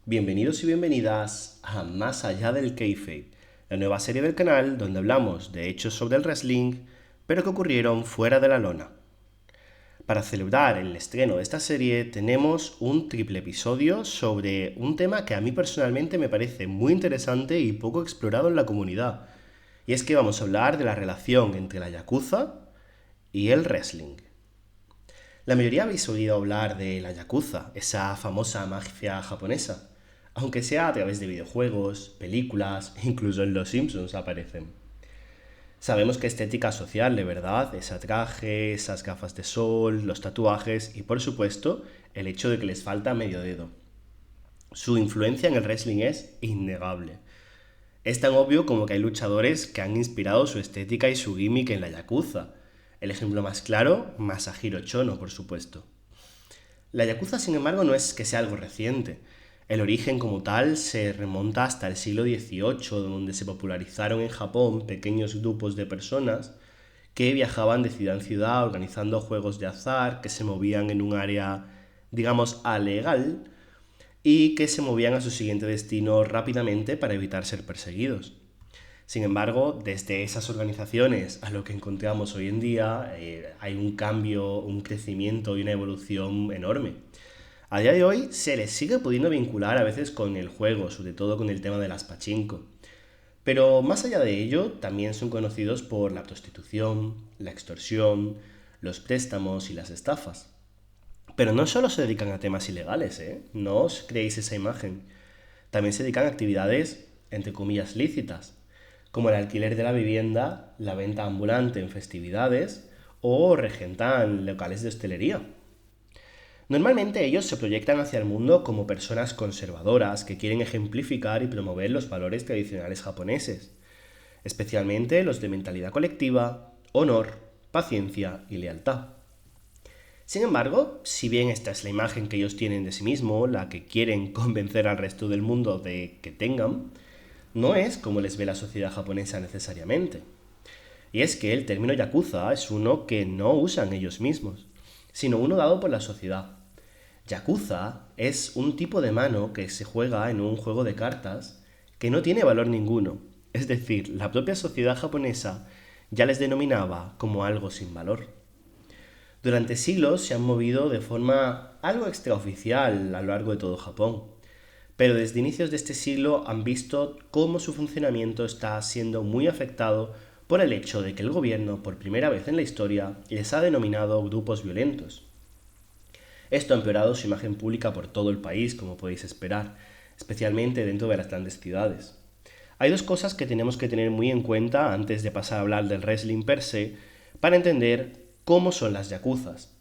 Bienvenidos y bienvenidas a Más allá del Kayfabe, la nueva serie del canal donde hablamos de hechos sobre el wrestling, pero que ocurrieron fuera de la lona. Para celebrar el estreno de esta serie tenemos un triple episodio sobre un tema que a mí personalmente me parece muy interesante y poco explorado en la comunidad. Y es que vamos a hablar de la relación entre la Yakuza y el wrestling. La mayoría habéis oído hablar de la Yakuza, esa famosa mafia japonesa, aunque sea a través de videojuegos, películas, incluso en Los Simpsons aparecen. Sabemos que estética social, de verdad, ese traje, esas gafas de sol, los tatuajes y por supuesto el hecho de que les falta medio dedo. Su influencia en el wrestling es innegable. Es tan obvio como que hay luchadores que han inspirado su estética y su gimmick en la Yakuza. El ejemplo más claro, Masahiro Chono, por supuesto. La Yakuza, sin embargo, no es que sea algo reciente. El origen como tal se remonta hasta el siglo XVIII, donde se popularizaron en Japón pequeños grupos de personas que viajaban de ciudad en ciudad organizando juegos de azar que se movían en un área, digamos, alegal y que se movían a su siguiente destino rápidamente para evitar ser perseguidos. Sin embargo, desde esas organizaciones a lo que encontramos hoy en día, hay un cambio, un crecimiento y una evolución enorme. A día de hoy se les sigue pudiendo vincular a veces con el juego, sobre todo con el tema de las pachinko. Pero más allá de ello, también son conocidos por la prostitución, la extorsión, los préstamos y las estafas. Pero no solo se dedican a temas ilegales, ¿eh? No os creéis esa imagen. También se dedican a actividades, entre comillas, lícitas, como el alquiler de la vivienda, la venta ambulante en festividades o regentan locales de hostelería. Normalmente ellos se proyectan hacia el mundo como personas conservadoras que quieren ejemplificar y promover los valores tradicionales japoneses, especialmente los de mentalidad colectiva, honor, paciencia y lealtad. Sin embargo, si bien esta es la imagen que ellos tienen de sí mismos, la que quieren convencer al resto del mundo de que tengan, no es como les ve la sociedad japonesa necesariamente. Y es que el término yakuza es uno que no usan ellos mismos, sino uno dado por la sociedad. Yakuza es un tipo de mano que se juega en un juego de cartas que no tiene valor ninguno. Es decir, la propia sociedad japonesa ya les denominaba como algo sin valor. Durante siglos se han movido de forma algo extraoficial a lo largo de todo Japón, pero desde inicios de este siglo han visto cómo su funcionamiento está siendo muy afectado por el hecho de que el gobierno, por primera vez en la historia, les ha denominado grupos violentos. Esto ha empeorado su imagen pública por todo el país, como podéis esperar, especialmente dentro de las grandes ciudades. Hay dos cosas que tenemos que tener muy en cuenta antes de pasar a hablar del wrestling per se, para entender cómo son las yakuzas.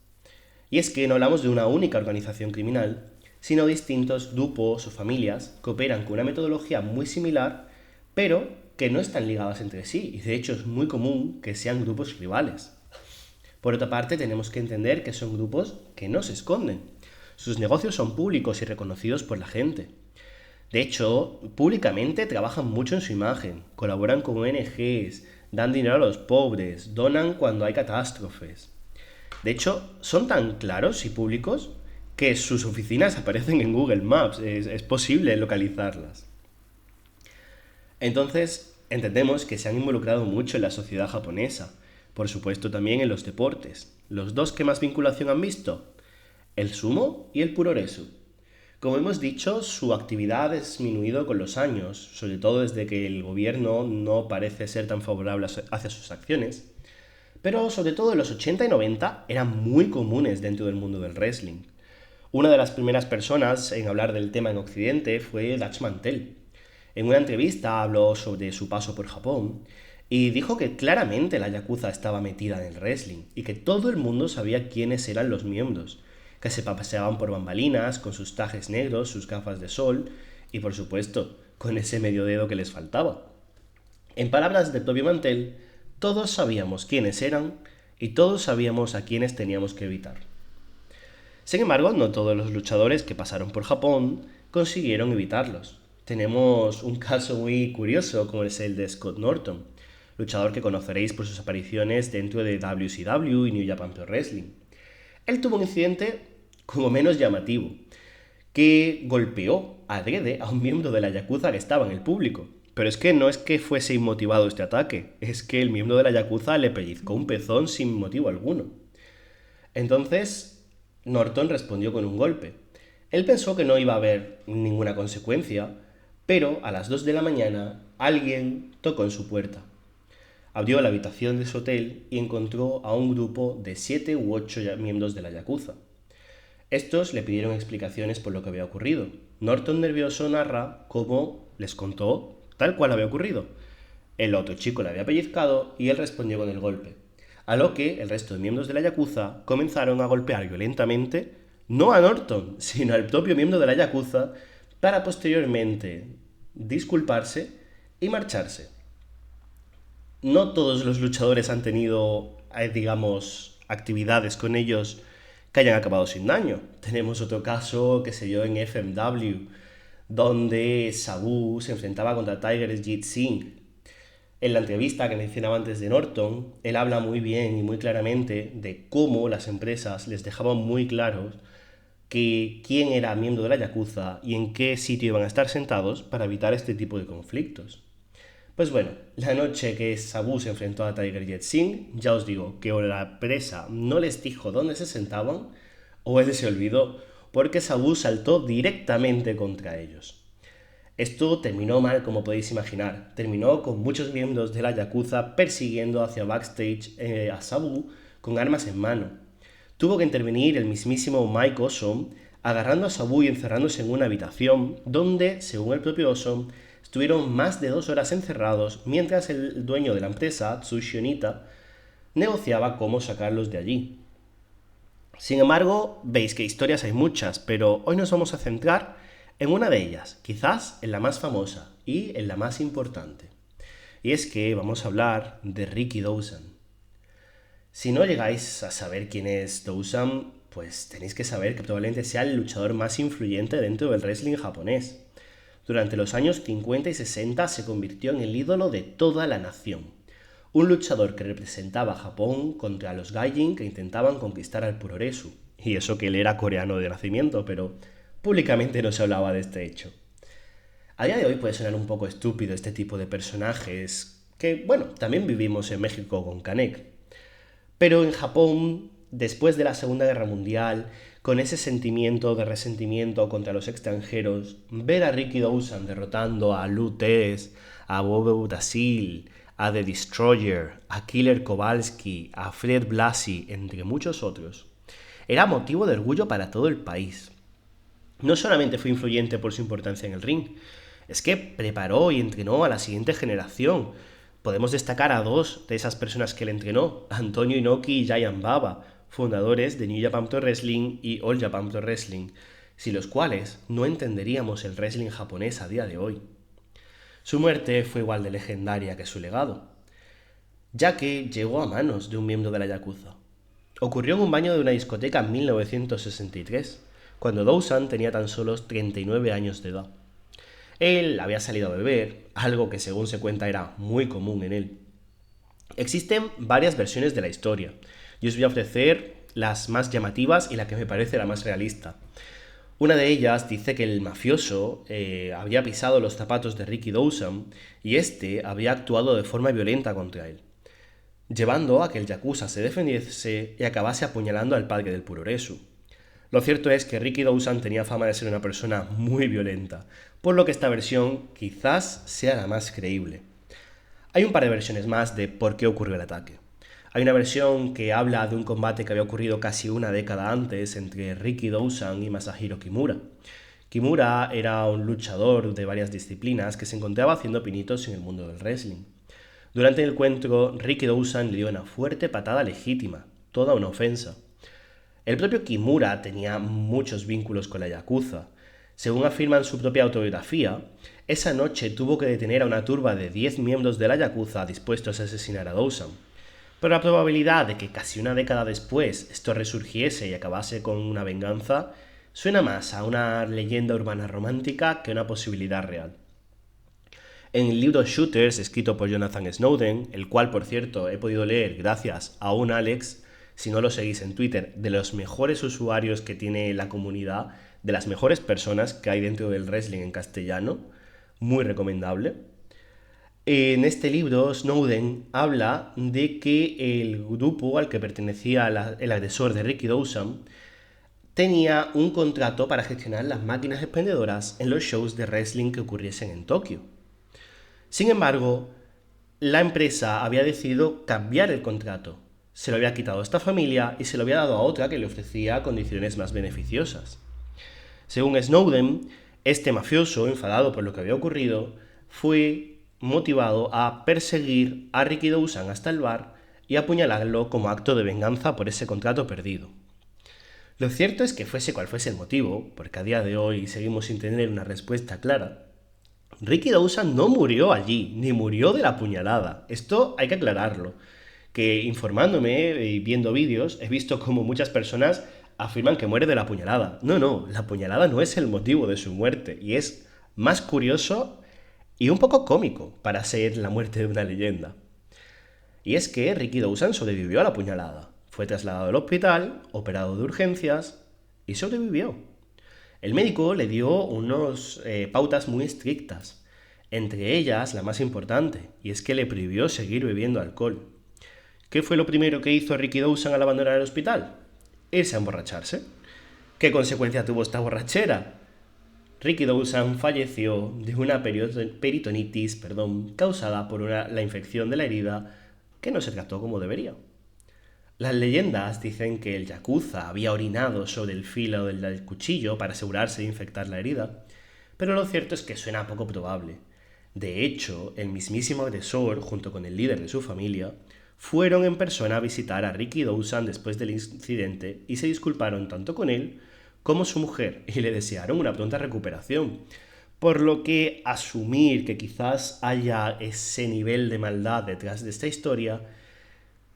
Y es que no hablamos de una única organización criminal, sino distintos grupos o familias que operan con una metodología muy similar, pero que no están ligadas entre sí, y de hecho es muy común que sean grupos rivales. Por otra parte, tenemos que entender que son grupos que no se esconden. Sus negocios son públicos y reconocidos por la gente. De hecho, públicamente trabajan mucho en su imagen, colaboran con ONGs, dan dinero a los pobres, donan cuando hay catástrofes. De hecho, son tan claros y públicos que sus oficinas aparecen en Google Maps, es posible localizarlas. Entonces, entendemos que se han involucrado mucho en la sociedad japonesa, por supuesto también en los deportes. Los dos que más vinculación han visto, el sumo y el puroresu. Como hemos dicho, su actividad ha disminuido con los años, sobre todo desde que el gobierno no parece ser tan favorable hacia sus acciones, pero sobre todo en los 80 y 90 eran muy comunes dentro del mundo del wrestling. Una de las primeras personas en hablar del tema en Occidente fue Dutch Mantel. En una entrevista habló sobre su paso por Japón y dijo que claramente la Yakuza estaba metida en el wrestling y que todo el mundo sabía quiénes eran los miembros, que se paseaban por bambalinas con sus trajes negros, sus gafas de sol y por supuesto con ese medio dedo que les faltaba. En palabras de Toby Mantel, todos sabíamos quiénes eran y todos sabíamos a quiénes teníamos que evitar. Sin embargo, no todos los luchadores que pasaron por Japón consiguieron evitarlos. Tenemos un caso muy curioso como es el de Scott Norton, luchador que conoceréis por sus apariciones dentro de WCW y New Japan Pro Wrestling. Él tuvo un incidente como menos llamativo, que golpeó adrede a un miembro de la Yakuza que estaba en el público. Pero es que no es que fuese inmotivado este ataque, es que el miembro de la Yakuza le pellizcó un pezón sin motivo alguno. Entonces, Norton respondió con un golpe. Él pensó que no iba a haber ninguna consecuencia, pero a las 2 de la mañana alguien tocó en su puerta. Abrió la habitación de su hotel y encontró a un grupo de 7 u 8 miembros de la Yakuza. Estos le pidieron explicaciones por lo que había ocurrido. Norton, nervioso, narra cómo les contó tal cual había ocurrido. El otro chico le había pellizcado y él respondió con el golpe. A lo que el resto de miembros de la Yakuza comenzaron a golpear violentamente no a Norton, sino al propio miembro de la Yakuza para posteriormente disculparse y marcharse. No todos los luchadores han tenido, digamos, actividades con ellos que hayan acabado sin daño. Tenemos otro caso que se dio en FMW, donde Sabu se enfrentaba contra Tiger Jeet Singh. En la entrevista que mencionaba antes de Norton, él habla muy bien y muy claramente de cómo las empresas les dejaban muy claros que quién era miembro de la Yakuza y en qué sitio iban a estar sentados para evitar este tipo de conflictos. Pues bueno, la noche que Sabu se enfrentó a Tiger Jeet Singh, ya os digo que o la empresa no les dijo dónde se sentaban, o él se olvidó, porque Sabu saltó directamente contra ellos. Esto terminó mal, como podéis imaginar. Terminó con muchos miembros de la Yakuza persiguiendo hacia backstage a Sabu con armas en mano. Tuvo que intervenir el mismísimo Mike Awesome, agarrando a Sabu y encerrándose en una habitación donde, según el propio Awesome, estuvieron más de 2 horas encerrados mientras el dueño de la empresa, Tsushi Onita, negociaba cómo sacarlos de allí. Sin embargo, veis que historias hay muchas, pero hoy nos vamos a centrar en una de ellas, quizás en la más famosa y en la más importante. Y es que vamos a hablar de Ricky Dawson. Si no llegáis a saber quién es Dawson, pues tenéis que saber que probablemente sea el luchador más influyente dentro del wrestling japonés. Durante los años 50 y 60 se convirtió en el ídolo de toda la nación. Un luchador que representaba a Japón contra los Gaijin que intentaban conquistar al Puroresu. Y eso que él era coreano de nacimiento, pero públicamente no se hablaba de este hecho. A día de hoy puede sonar un poco estúpido este tipo de personajes, que bueno, también vivimos en México con Kanek. Pero en Japón, después de la Segunda Guerra Mundial, con ese sentimiento de resentimiento contra los extranjeros, ver a Ricky Dawson derrotando a Lou Thesz, a Bobo Brasil, a The Destroyer, a Killer Kowalski, a Fred Blassie, entre muchos otros, era motivo de orgullo para todo el país. No solamente fue influyente por su importancia en el ring, es que preparó y entrenó a la siguiente generación. Podemos destacar a 2 de esas personas que él entrenó, Antonio Inoki y Giant Baba, fundadores de New Japan Pro Wrestling y All Japan Pro Wrestling, sin los cuales no entenderíamos el wrestling japonés a día de hoy. Su muerte fue igual de legendaria que su legado, ya que llegó a manos de un miembro de la Yakuza. Ocurrió en un baño de una discoteca en 1963, cuando Dawson tenía tan solo 39 años de edad. Él había salido a beber, algo que según se cuenta era muy común en él. Existen varias versiones de la historia, y os voy a ofrecer las más llamativas y la que me parece la más realista. Una de ellas dice que el mafioso había pisado los zapatos de Ricky Dawson y este había actuado de forma violenta contra él, llevando a que el Yakuza se defendiese y acabase apuñalando al padre del Puroresu. Lo cierto es que Ricky Dawson tenía fama de ser una persona muy violenta, por lo que esta versión quizás sea la más creíble. Hay un par de versiones más de por qué ocurrió el ataque. Hay una versión que habla de un combate que había ocurrido casi una década antes entre Ricky Dawson y Masahiro Kimura. Kimura era un luchador de varias disciplinas que se encontraba haciendo pinitos en el mundo del wrestling. Durante el encuentro, Ricky Dawson le dio una fuerte patada legítima, toda una ofensa. El propio Kimura tenía muchos vínculos con la Yakuza. Según afirma en su propia autobiografía, esa noche tuvo que detener a una turba de 10 miembros de la Yakuza dispuestos a asesinar a Dawson. Pero la probabilidad de que casi una década después esto resurgiese y acabase con una venganza suena más a una leyenda urbana romántica que una posibilidad real. En el libro Shooters, escrito por Jonathan Snowden, el cual por cierto he podido leer gracias a un Alex, si no lo seguís en Twitter, de los mejores usuarios que tiene la comunidad de las mejores personas que hay dentro del wrestling en castellano, muy recomendable. En este libro, Snowden habla de que el grupo al que pertenecía el agresor de Ricky Dawson tenía un contrato para gestionar las máquinas expendedoras en los shows de wrestling que ocurriesen en Tokio. Sin embargo, la empresa había decidido cambiar el contrato. Se lo había quitado a esta familia y se lo había dado a otra que le ofrecía condiciones más beneficiosas. Según Snowden, este mafioso, enfadado por lo que había ocurrido, fue motivado a perseguir a Ricky Dawson hasta el bar y apuñalarlo como acto de venganza por ese contrato perdido. Lo cierto es que fuese cual fuese el motivo, porque a día de hoy seguimos sin tener una respuesta clara, Ricky Dawson no murió allí, ni murió de la puñalada. Esto hay que aclararlo. Que informándome y viendo vídeos, he visto como muchas personas afirman que muere de la puñalada. No, la puñalada no es el motivo de su muerte. Y es más curioso y un poco cómico para ser la muerte de una leyenda. Y es que Ricky Dawson sobrevivió a la puñalada. Fue trasladado al hospital, operado de urgencias y sobrevivió. El médico le dio unas pautas muy estrictas, entre ellas la más importante, y es que le prohibió seguir bebiendo alcohol. ¿Qué fue lo primero que hizo Ricky Dawson al abandonar el hospital? Irse a emborracharse. ¿Qué consecuencia tuvo esta borrachera? Ricky Dawson falleció de una peritonitis causada por la infección de la herida que no se trató como debería. Las leyendas dicen que el yakuza había orinado sobre el filo del cuchillo para asegurarse de infectar la herida, pero lo cierto es que suena poco probable. De hecho, el mismísimo agresor, junto con el líder de su familia, fueron en persona a visitar a Ricky Dawson después del incidente y se disculparon tanto con él como su mujer y le desearon una pronta recuperación. Por lo que asumir que quizás haya ese nivel de maldad detrás de esta historia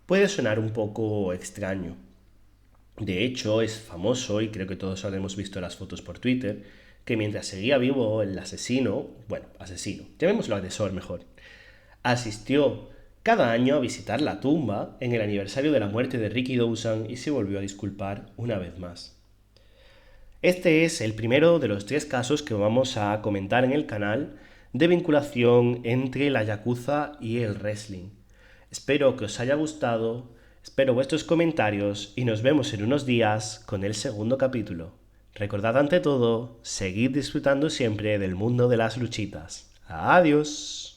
puede sonar un poco extraño. De hecho, es famoso, y creo que todos habremos visto las fotos por Twitter, que mientras seguía vivo el asesino, llamémoslo agresor mejor, asistió cada año a visitar la tumba en el aniversario de la muerte de Ricky Dawson y se volvió a disculpar una vez más. Este es el primero de los 3 casos que vamos a comentar en el canal de vinculación entre la yakuza y el wrestling. Espero que os haya gustado, espero vuestros comentarios y nos vemos en unos días con el segundo capítulo. Recordad ante todo, seguid disfrutando siempre del mundo de las luchitas. ¡Adiós!